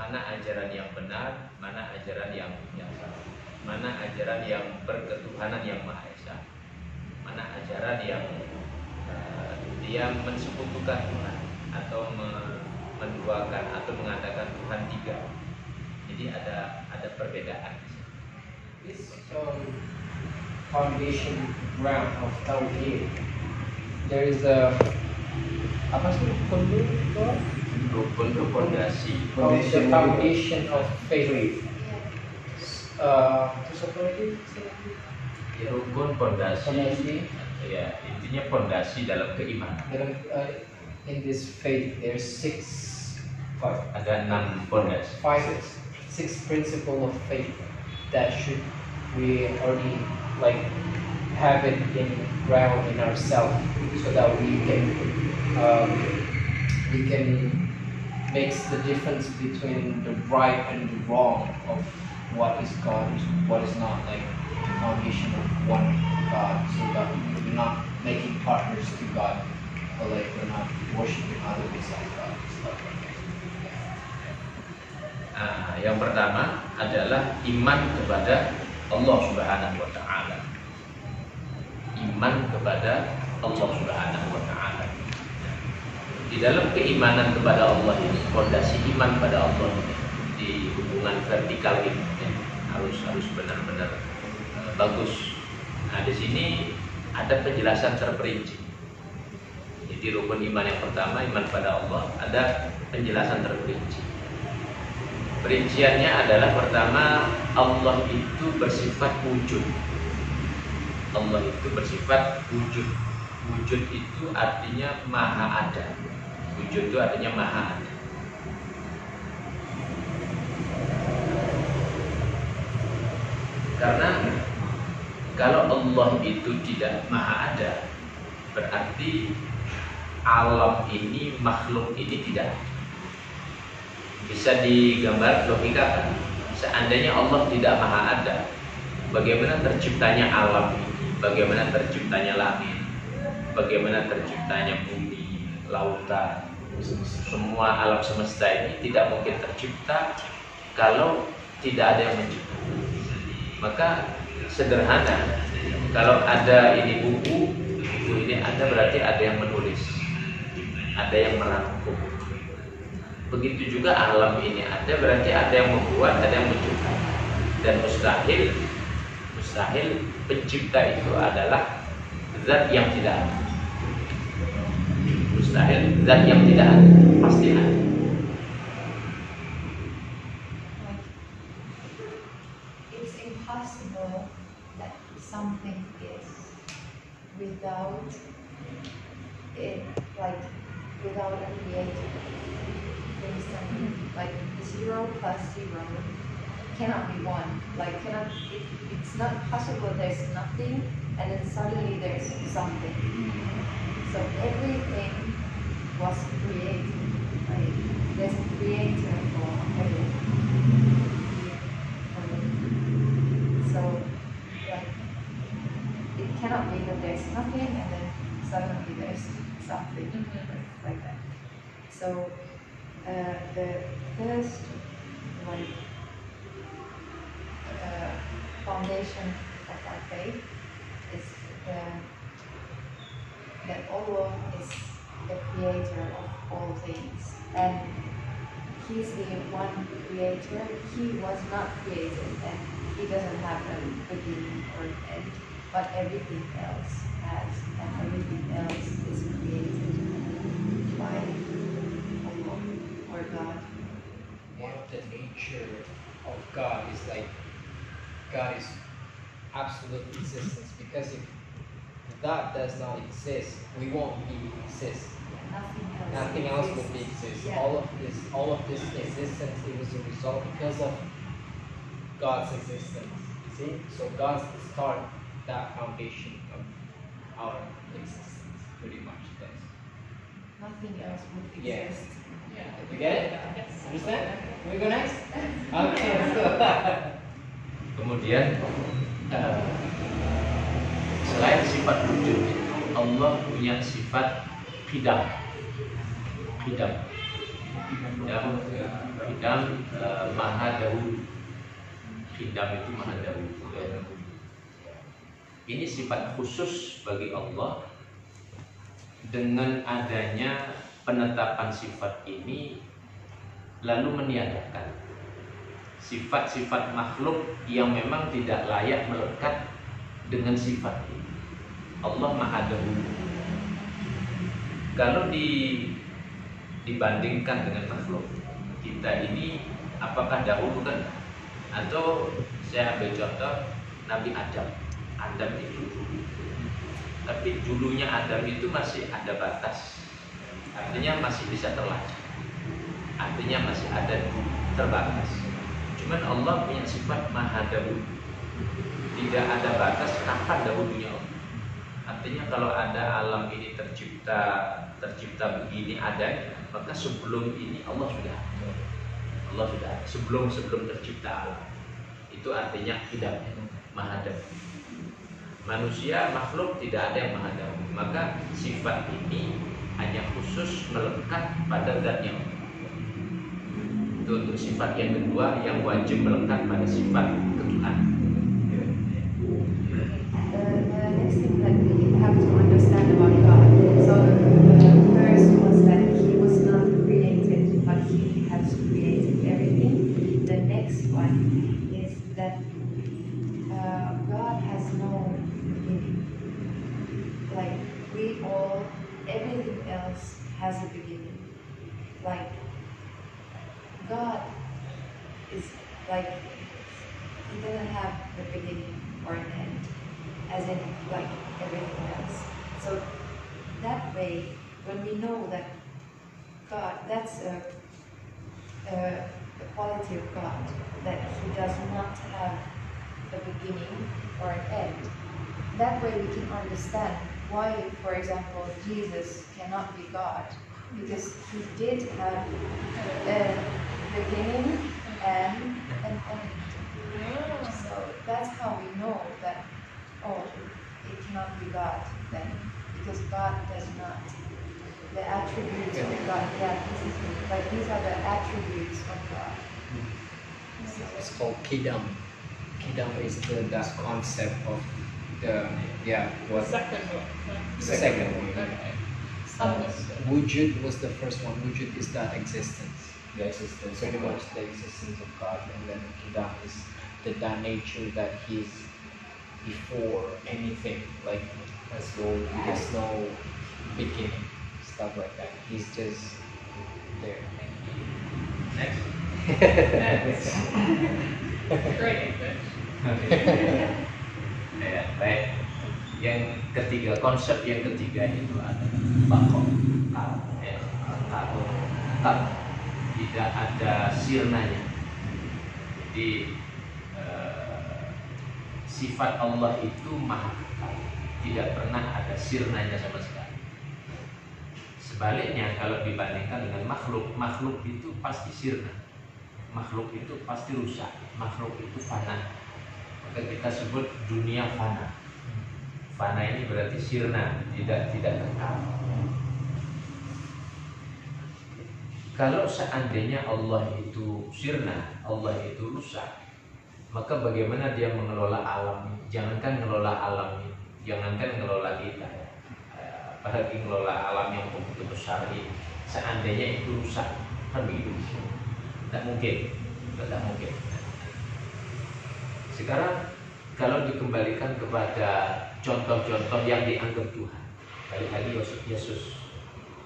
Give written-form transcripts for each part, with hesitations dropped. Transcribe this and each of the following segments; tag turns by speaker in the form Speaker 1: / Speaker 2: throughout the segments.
Speaker 1: mana ajaran yang benar, mana ajaran yang salah, mana ajaran yang berketuhanan yang Maha Esa, mana ajaran yang dia mensekutukan Tuhan atau menduakan atau mengatakan Tuhan tiga. Jadi ada perbedaan.
Speaker 2: This foundation ground of Tauhid, there is a apa sih
Speaker 1: rukun itu pondasi.
Speaker 2: The foundation of faith. Terus apa lagi?
Speaker 1: Ya, rukun pondasi. Ya, intinya pondasi dalam keimanan.
Speaker 2: In this faith, there's
Speaker 1: ada 6 pondasi.
Speaker 2: 6 principles of faith that should we already like have it in ground in ourselves, so that we can makes the difference between the right and the wrong of what is God, what is not, like the foundation of one God, so that we're not making partners to God, but like we're not worshiping other besides God. Stuff like that.
Speaker 1: Yang pertama adalah iman kepada Allah Subhanahu wa Ta'ala. Iman kepada Allah Subhanahu wa Ta'ala. Di dalam keimanan kepada Allah ini, fondasi iman pada Allah ini, di hubungan vertikal ini harus benar-benar bagus. Nah, di sini ada penjelasan terperinci. Jadi rukun iman yang pertama, iman pada Allah, ada penjelasan terperinci. Perinciannya adalah pertama, Allah itu bersifat wujud. Allah itu bersifat wujud. Wujud itu artinya maha ada. Wujud itu artinya maha ada. Karena kalau Allah itu tidak maha ada, berarti alam ini, makhluk ini tidak ada. Bisa digambar logikakan. Seandainya Allah tidak maha ada, bagaimana terciptanya alam ini, bagaimana terciptanya langit, bagaimana terciptanya bumi, lautan, semua alam semesta ini tidak mungkin tercipta kalau tidak ada yang mencipta. Maka sederhana, kalau ada ini buku ini ada, berarti ada yang menulis, ada yang merangkum. Begitu juga alam ini ada, berarti ada yang membuat, ada yang mencipta. Dan mustahil pencipta itu adalah zat yang tidak ada. Mustahil zat yang tidak ada, pasti ada.
Speaker 3: It's impossible that something is without it, like without a creator. Like 0 plus 0 cannot be 1. Like it's not possible. There's nothing, and then suddenly there's something. So everything was created. Like there's a creator for everything. So like it cannot be that there's nothing and then suddenly there's something like that. So. The first foundation of our faith is that Allah is the creator of all things, and He's the one creator. He was not created, and He doesn't have a beginning or end, but everything else has, and everything else is created by God.
Speaker 2: One of the nature of God is like God is absolute existence, because if that does not exist, we won't exist. Nothing else would exist. Yeah. All of this existence, it was a result because of God's existence. See? So God started that foundation of our existence, pretty much. Does.
Speaker 3: Nothing else would exist.
Speaker 2: Yes. You get it? Understand? Can we go next? Okay, let's go.
Speaker 1: Kemudian selain sifat wujud itu, Allah punya sifat qidam. Hidam maha dahulu. Hidam itu maha dahulu. Ini sifat khusus bagi Allah. Dengan adanya penetapan sifat ini, lalu meniadakan sifat-sifat makhluk yang memang tidak layak melekat dengan sifat ini. Allah maha dahulu. Kalau dibandingkan dengan makhluk, kita ini apakah dahulu kan? Atau saya ambil contoh Nabi Adam. Adam itu dulu. Tapi dulunya Adam itu masih ada batas. Artinya masih bisa terlacak. Artinya masih ada terbatas. Cuman Allah punya sifat maha dahulu. Tidak ada batas kapan dahulunya Allah. Artinya kalau ada alam ini tercipta begini ada, maka sebelum ini Allah sudah sebelum tercipta alam. Itu artinya tidak maha dahulu. Manusia makhluk tidak ada yang maha dahulu. Maka sifat ini hanya khusus melekat pada zatnya Allah. Itu untuk sifat yang kedua yang wajib melekat pada sifat ketuhanan.
Speaker 3: The next thing that we have to understand about God. So the first was that He was not created, but He has created everything. The next one is that God has no beginning. Like everything else has a beginning. Like God is like He doesn't have the beginning or an end, as in like everything else. So that way, when we know that God, that's a quality of God, that He does not have a beginning or an end. That way we can understand why, for example, Jesus cannot be God, because He did have a beginning and an end. So that's how we know that, oh, it cannot be God then, because God does not. The attributes of God, like these are the attributes of God. So,
Speaker 2: It's called Kidam. Kidam is that concept of the
Speaker 4: Second
Speaker 2: second one.
Speaker 4: one.
Speaker 2: Wujud was the first one. Wujud is that existence.
Speaker 5: The existence
Speaker 2: Pretty
Speaker 5: of
Speaker 2: much
Speaker 5: God.
Speaker 2: the existence of God, and then Kidam is that nature that He's before anything, like as though He has no beginning, stuff like that. He's just there.
Speaker 1: Next.
Speaker 4: Great.
Speaker 1: Ya, baik. Yang ketiga, konsep yang ketiga itu adalah bakok. Tidak ada sirnanya. Jadi sifat Allah itu maha kekal, tidak pernah ada sirnanya sama sekali. Sebaliknya kalau dibandingkan dengan makhluk itu pasti sirna, makhluk itu pasti rusak, makhluk itu fana. Maka kita sebut dunia fana. Fana ini berarti sirna, tidak kekal. Kalau seandainya Allah itu sirna, Allah itu rusak, maka bagaimana Dia mengelola alam ini? Jangankan mengelola alam ini, jangankan mengelola kita, apalagi mengelola alam yang begitu besar ini. Seandainya itu rusak, kan begitu? Tidak mungkin. Sekarang kalau dikembalikan kepada contoh-contoh yang dianggap Tuhan, balik lagi Yesus.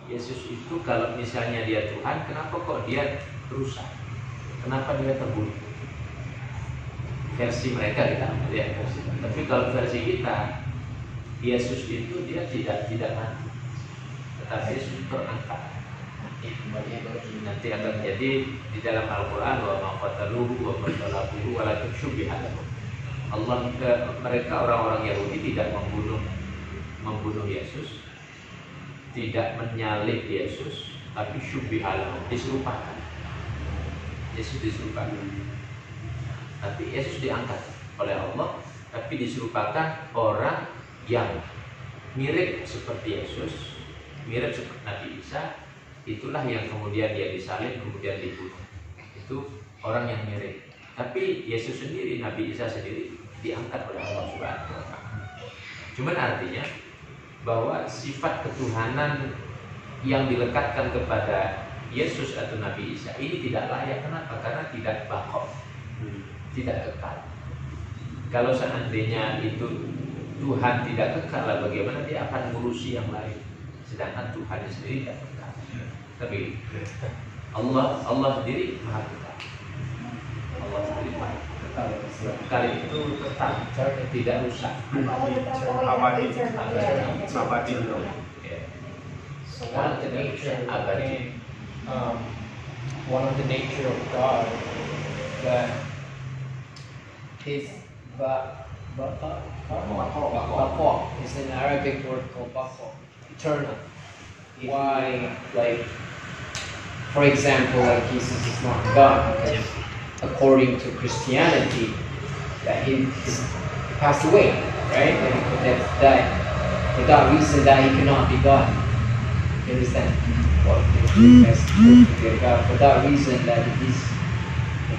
Speaker 1: Yesus itu kalau misalnya Dia Tuhan, kenapa kok Dia rusak? Kenapa Dia terbunuh? Versi mereka kita ambil ya, versi. Tapi kalau versi kita, Yesus itu Dia tidak mati, tetapi Yesus terangkat. Nanti akan menjadi di dalam Al-Quran wa ma qataluhu wa ma salabuhu walakin syubbiha lahum. Allah mereka orang-orang Yahudi tidak membunuh Yesus, tidak menyalib Yesus, tapi syubbiha lahum, diserupakan. Yesus diserupakan. Tapi Yesus diangkat oleh Allah, tapi diserupakan orang yang mirip seperti Yesus, mirip seperti Nabi Isa, itulah yang kemudian dia disalib, kemudian dibunuh. Itu orang yang mirip. Tapi Yesus sendiri, Nabi Isa sendiri diangkat oleh Allah Subhanahu wa Ta'ala. Cuman artinya bahwa sifat ketuhanan yang dilekatkan kepada Yesus atau Nabi Isa ini tidak layak. Kenapa? Karena tidak baqa, tidak kekal. Kalau seandainya itu Tuhan tidak kekal, lah bagaimana dia akan ngurusi yang lain? Sedangkan Tuhan sendiri tidak kekal. Tapi Allah sendiri maha kekal. Allah sendiri maha kekal. Kekal itu tetap, tidak rusak.
Speaker 5: Abadi.
Speaker 2: So one of the nature of God that is baqa is an Arabic word called baqa, eternal. Why, like, for example, like Jesus is not God because according to Christianity, that he passed away, right? And that for that reason that he cannot be God. You understand? Well, for that reason that he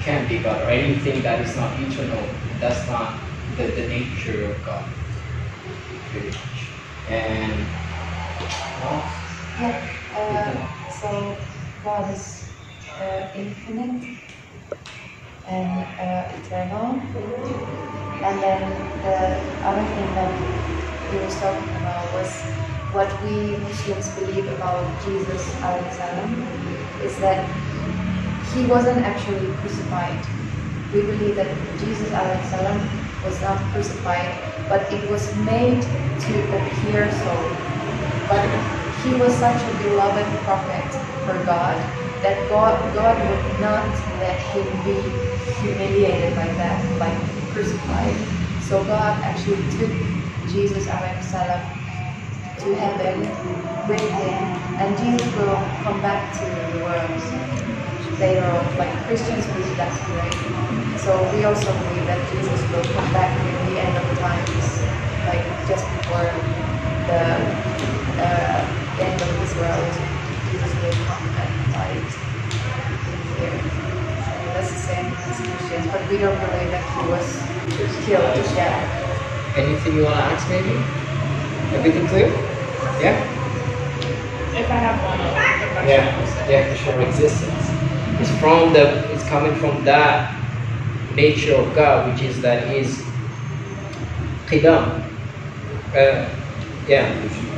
Speaker 2: can't be God, or anything that is not eternal, that's not the nature of God. Pretty much. And
Speaker 3: so God is infinite and eternal. And then the other thing that he was talking about was what we Muslims believe about Jesus ﷺ is that he wasn't actually crucified. We believe that Jesus ﷺ was not crucified, but it was made to appear so. But he was such a beloved prophet for God that God would not let him be humiliated like that, like crucified. So God actually took Jesus ﷺ to heaven with him, and Jesus will come back to the world later on. Like Christians believe that's right. So we also believe that Jesus will come back in the end of times, like just before the end of this world. Jesus will come and fight here. That's the same as Christians, but we don't believe that he was killed to death.
Speaker 2: anything you want to ask, maybe? Everything clear? Yeah?
Speaker 4: If I have one other question.
Speaker 2: Yeah, for sure. Existence. It's coming from that nature of God, which is that He's qidam.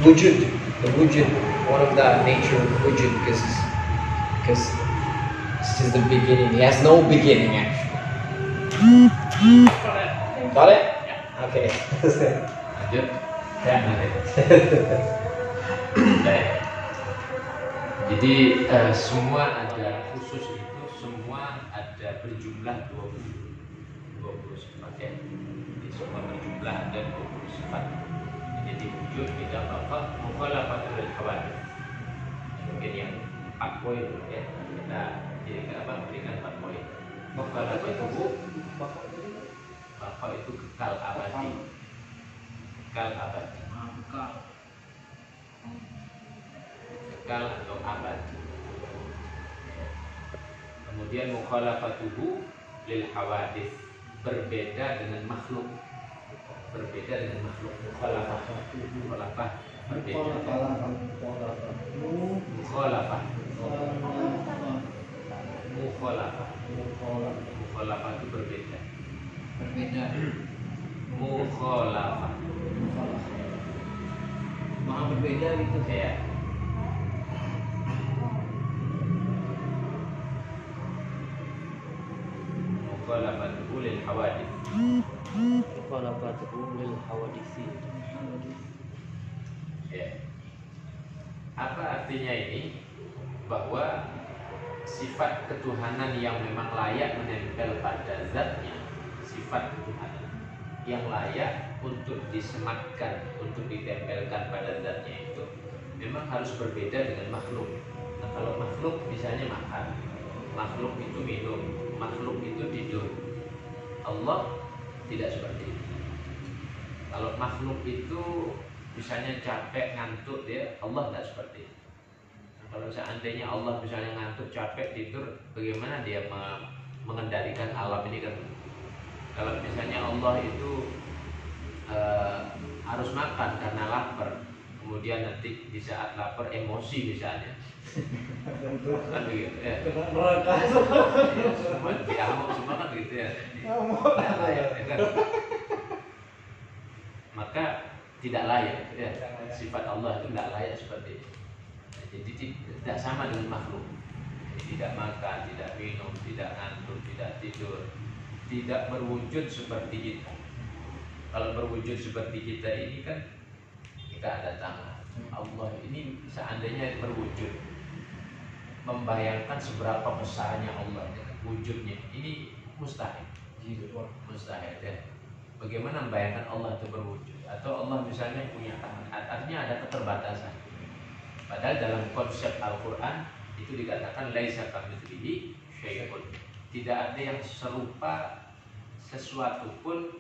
Speaker 2: Wujud. The wujud, one of that nature of wujud, because it's just the beginning. He has no beginning, actually.
Speaker 4: Got it.
Speaker 2: Got it?
Speaker 4: Yeah.
Speaker 2: Okay.
Speaker 1: Lanjut.
Speaker 2: Yeah.
Speaker 1: Baik. Jadi semua ada khusus itu, semua ada berjumlah 20 sifat ya. Jadi semua berjumlah ada 20 sifat. Jadi wujud tidak apa mukhalafatul hawadits. Mungkin yang 4 poin ya. Kita berikan 4 poin. Mukhalafatul Bapak itu kekal abadi. Kekal abadi. Kekal atau abadi. Kemudian mukhalafatuhu lil hawadits, berbeda dengan makhluk. Berbeda dengan makhluk. Mukhalafah berbeda. Mukhalafah itu berbeda. Mukhalafah.
Speaker 2: Maha berbeda gitu.
Speaker 1: Ya. Mukhalafatuhu lil hawadits. Ya. Apa artinya ini? Bahwa sifat ketuhanan yang memang layak menempel pada zatnya, sifat ketuhanan yang layak untuk disematkan, untuk ditempelkan pada zatnya itu memang harus berbeda dengan makhluk. Nah, kalau makhluk misalnya makan, makhluk itu minum, makhluk itu tidur. Allah tidak seperti itu. Kalau makhluk itu misalnya capek, ngantuk, Allah tidak seperti itu. Nah, Kalau seandainya Allah misalnya ngantuk, capek, tidur, bagaimana dia mengendalikan alam ini kan? Kalau misalnya Allah itu harus makan karena lapar, kemudian nanti di saat lapar emosi misalnya, kan begitu ya. Semua diamuk semua kan gitu ya. Tidak layak, ya kan? Maka tidak layak ya. Sifat Allah itu tidak layak seperti itu. Jadi tidak sama dengan makhluk. Tidak makan, tidak minum, tidak ngantuk, tidak tidur, tidak berwujud seperti kita. Kalau berwujud seperti kita ini kan kita ada tangan. Allah ini seandainya berwujud, membayangkan seberapa besarnya Allah wujudnya, ini mustahil. Mustahil ya. Bagaimana membayangkan Allah itu berwujud? Atau Allah misalnya punya tangan, artinya ada keterbatasan. Padahal dalam konsep Al-Quran itu dikatakan laisa kamitslihi syai'un. Tidak ada yang serupa sesuatu pun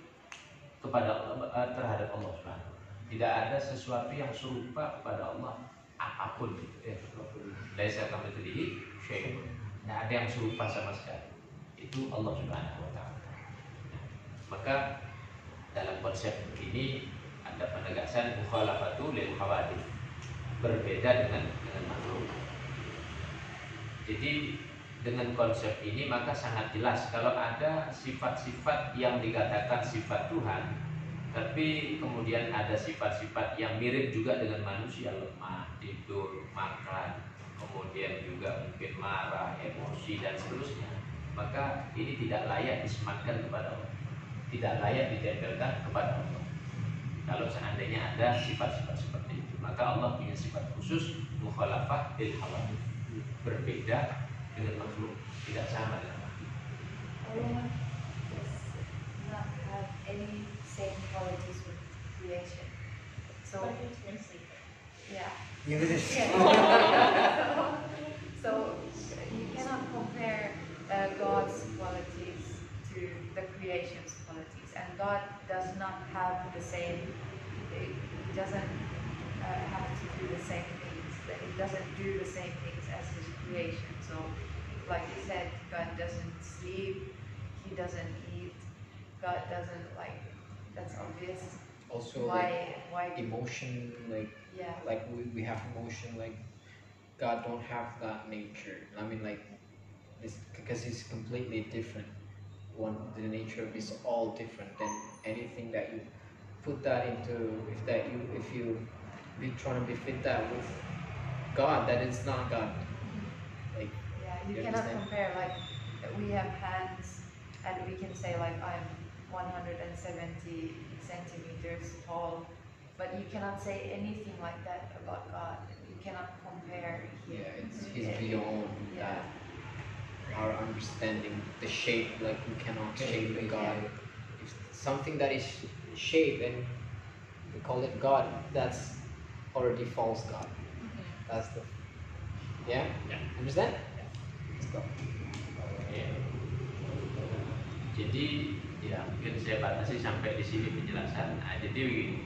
Speaker 1: kepada Allah, terhadap Allah Subhanahu. Tidak ada sesuatu yang serupa kepada Allah apapun gitu ya. Laisa kamitslihi syai'un. Tidak ada yang serupa sama sekali. Itu Allah Subhanahu wa taala. Maka dalam konsep ini ada penegasan mukhalafatu lil hawadith, berbeda dengan makhluk. Jadi dengan konsep ini maka sangat jelas kalau ada sifat-sifat yang dikatakan sifat Tuhan, tapi kemudian ada sifat-sifat yang mirip juga dengan manusia, lemah, tidur, makan, kemudian juga mungkin marah, emosi dan seterusnya, maka ini tidak layak disematkan kepada Allah, tidak layak ditempelkan kepada Allah. Kalau seandainya ada sifat-sifat seperti itu, maka Allah punya sifat khusus mukhalafah bil hawadith, berbeda dengan makhluk, tidak sama dengan makhluk.
Speaker 3: Allah does not have any same qualities with creation. So yeah. So you cannot compare God's qualities to the creation's qualities, and God does not have the same. It doesn't have to do the same things. It doesn't do the same things as His creation. So, like you said, God doesn't sleep. He doesn't eat. God doesn't like. That's obvious.
Speaker 2: Also,
Speaker 3: Why
Speaker 2: emotion, like
Speaker 3: Yeah.
Speaker 2: like we have emotion, like God don't have that nature. I mean, like this because He's completely different. The nature of is all different than anything that you put that into. If you be trying to befit that with God, that is not God. Like
Speaker 3: Yeah, you
Speaker 2: You
Speaker 3: cannot
Speaker 2: understand?
Speaker 3: compare, like, we have hands and we can say like I'm 170 centimeters tall, but you cannot say anything like that about God. You cannot compare Him.
Speaker 2: it's beyond
Speaker 3: Yeah.
Speaker 2: our understanding. The shape, like we cannot shape a God. If something that is shaped and we call it God, that's already false God. That's the yeah. Understand? Let's go.
Speaker 1: Ya. Jadi ya mungkin saya batasi sampai di sini penjelasan. Nah, jadi begini.